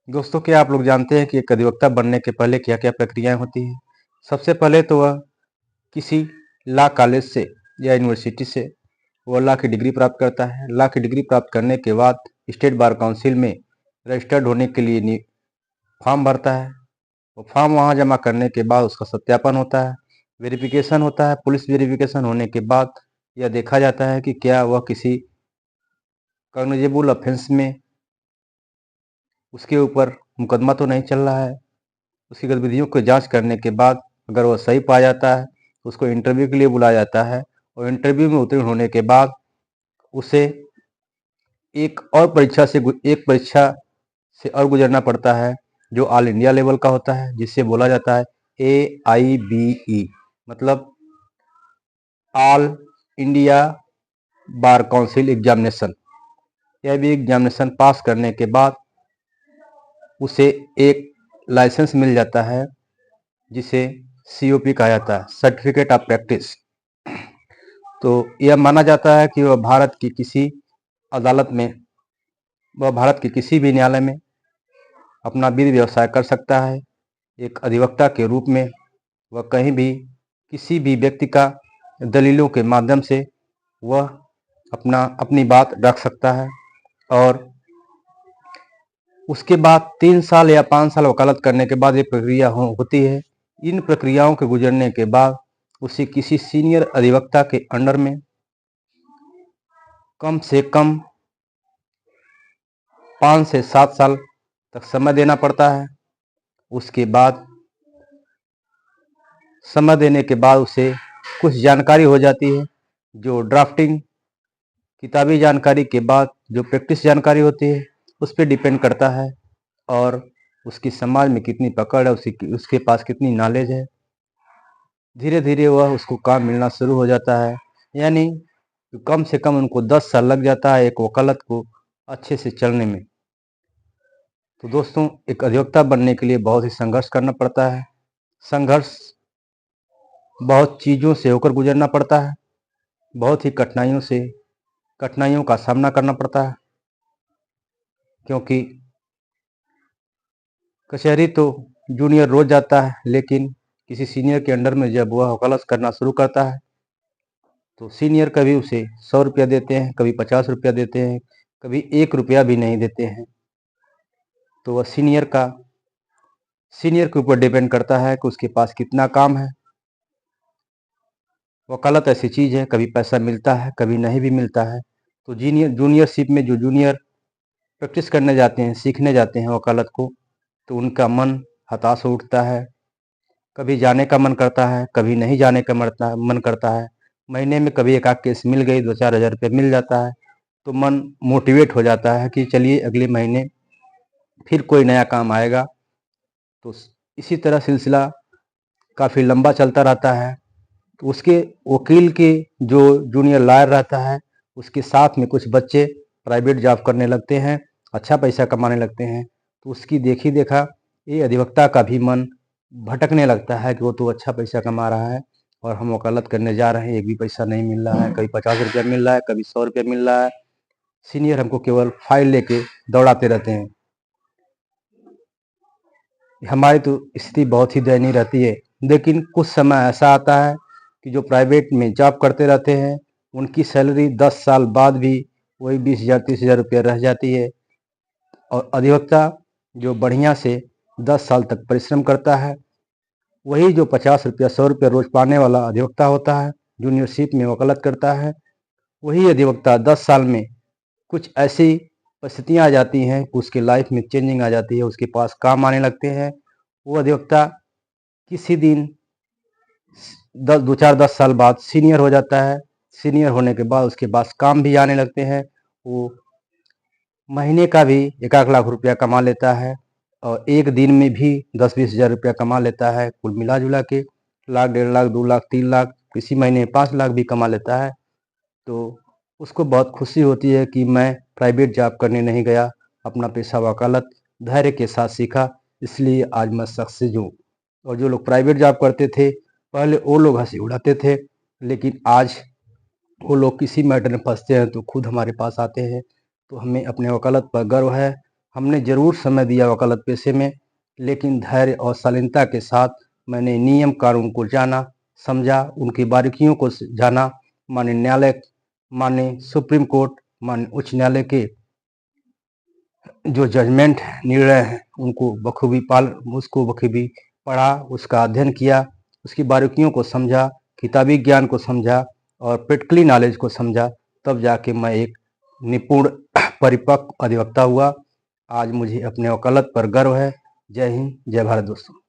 दोस्तों, क्या आप लोग जानते हैं कि एक अधिवक्ता बनने के पहले क्या-क्या प्रक्रियाएँ होती हैं? सबसे पहले तो वह किसी लॉ कॉलेज से या यूनिवर्सिटी से वह लॉ की डिग्री प्राप्त करता है। लॉ की डिग्री प्राप्त करने के बाद स्टेट बार काउंसिल में रजिस्टर्ड होने के लिए फॉर्म भरता है। वो फॉर्म वहाँ जमा करने के बाद उसका सत्यापन होता है, वेरिफिकेशन होता है। पुलिस वेरिफिकेशन होने के बाद यह देखा जाता है कि क्या वह किसी कॉग्निजेबल ऑफेंस में उसके ऊपर मुकदमा तो नहीं चल रहा है। उसकी गतिविधियों को जांच करने के बाद अगर वह सही पाया जाता है तो उसको इंटरव्यू के लिए बुलाया जाता है और इंटरव्यू में उत्तीर्ण होने के बाद उसे एक परीक्षा से और गुजरना पड़ता है जो ऑल इंडिया लेवल का होता है, जिससे बोला जाता है AIBE, मतलब all India bar council examination. यह भी एग्जामिनेशन पास करने के बाद उसे एक लाइसेंस मिल जाता है जिसे COP कहा जाता है, सर्टिफिकेट ऑफ प्रैक्टिस। तो यह माना जाता है कि वह भारत के किसी भी न्यायालय में अपना विधि व्यवसाय कर सकता है। एक अधिवक्ता के रूप में वह कहीं भी किसी भी व्यक्ति का दलीलों के माध्यम से वह अपनी बात रख सकता है और उसके बाद 3 साल या 5 साल वकालत करने के बाद ये प्रक्रिया होती है। इन प्रक्रियाओं के गुजरने के बाद उसे किसी सीनियर अधिवक्ता के अंडर में कम से कम 5 से 7 साल तक समय देना पड़ता है। उसके बाद समय देने के बाद उसे कुछ जानकारी हो जाती है, जो ड्राफ्टिंग किताबी जानकारी के बाद जो प्रैक्टिस जानकारी होती है उस पर डिपेंड करता है और उसकी समाज में कितनी पकड़ है, उसके पास कितनी नॉलेज है। धीरे धीरे वह उसको काम मिलना शुरू हो जाता है। यानी कम से कम उनको 10 साल लग जाता है एक वकालत को अच्छे से चलने में। तो दोस्तों, एक अधिवक्ता बनने के लिए बहुत ही संघर्ष करना पड़ता है। संघर्ष बहुत चीज़ों से होकर गुजरना पड़ता है, बहुत ही कठिनाइयों का सामना करना पड़ता है, क्योंकि कचहरी तो जूनियर रोज जाता है, लेकिन किसी सीनियर के अंडर में जब वह वकालत करना शुरू करता है तो सीनियर कभी उसे 100 रुपया देते हैं, कभी 50 रुपया देते हैं, कभी 1 रुपया भी नहीं देते हैं। तो वह सीनियर के ऊपर डिपेंड करता है कि उसके पास कितना काम है। वकालत ऐसी चीज़ है, कभी पैसा मिलता है, कभी नहीं भी मिलता है। तो जूनियरशिप में जो जूनियर प्रैक्टिस करने जाते हैं, सीखने जाते हैं वकालत को, तो उनका मन हताश हो उठता है। कभी जाने का मन करता है, कभी नहीं जाने का मन करता है। महीने में कभी एक आध केस मिल गई, 2-4 हज़ार रुपये मिल जाता है तो मन मोटिवेट हो जाता है कि चलिए अगले महीने फिर कोई नया काम आएगा। तो इसी तरह सिलसिला काफ़ी लंबा चलता रहता है। तो उसके वकील के जो जूनियर लॉयर रहता है उसके साथ में कुछ बच्चे प्राइवेट जॉब करने लगते हैं, अच्छा पैसा कमाने लगते हैं। तो उसकी देखी देखा ये अधिवक्ता का भी मन भटकने लगता है कि वो तो अच्छा पैसा कमा रहा है और हम वकालत करने जा रहे हैं, एक भी पैसा नहीं मिल रहा है। कभी 50 रुपया मिल रहा है, कभी 100 रुपया मिल रहा है। सीनियर हमको केवल फाइल लेके दौड़ाते रहते हैं। हमारी तो स्थिति बहुत ही दयनीय रहती है। लेकिन कुछ समय ऐसा आता है कि जो प्राइवेट में जॉब करते रहते हैं उनकी सैलरी 10 साल बाद भी वही 20,000 30,000 रुपया रह जाती है। और अधिवक्ता जो बढ़िया से 10 साल तक परिश्रम करता है, वही जो 50 रुपया 100 रुपया रोज पाने वाला अधिवक्ता होता है, जूनियरशिप में वकालत करता है, वही अधिवक्ता 10 साल में कुछ ऐसी परिस्थितियाँ आ जाती हैं कि उसके लाइफ में चेंजिंग आ जाती है, उसके पास काम आने लगते हैं। वो अधिवक्ता किसी दिन 10 साल बाद सीनियर हो जाता है। सीनियर होने के बाद उसके पास काम भी आने लगते हैं। वो महीने का भी 1-1 लाख रुपया कमा लेता है और एक दिन में भी 10-20 हज़ार रुपया कमा लेता है। कुल मिला जुला के लाख, 1.5 लाख, 2 लाख, 3 लाख, किसी महीने 5 लाख भी कमा लेता है। तो उसको बहुत खुशी होती है कि मैं प्राइवेट जॉब करने नहीं गया, अपना पेशा वकालत धैर्य के साथ सीखा, इसलिए आज मैं सक्सेस हूँ। और जो लोग प्राइवेट जॉब करते थे पहले वो लोग हंसी उड़ाते थे, लेकिन आज वो लोग किसी मैटर में फंसते हैं तो खुद हमारे पास आते हैं। तो हमें अपने वकालत पर गर्व है हमने ज़रूर समय दिया वकालत पेशे में, लेकिन धैर्य और शालीनता के साथ मैंने नियम कानून को जाना, समझा, उनकी बारीकियों को जाना। माननीय न्यायालय, माननीय सुप्रीम कोर्ट, माननीय उच्च न्यायालय के जो जजमेंट निर्णय हैं उनको उसको बखूबी पढ़ा, उसका अध्ययन किया, उसकी बारीकियों को समझा, किताबी ज्ञान को समझा और प्रैक्टिकली नॉलेज को समझा, तब जाके मैं एक निपुण परिपक्व अधिवक्ता हुआ। आज मुझे अपने वकालत पर गर्व है। जय हिंद, जय भारत दोस्तों।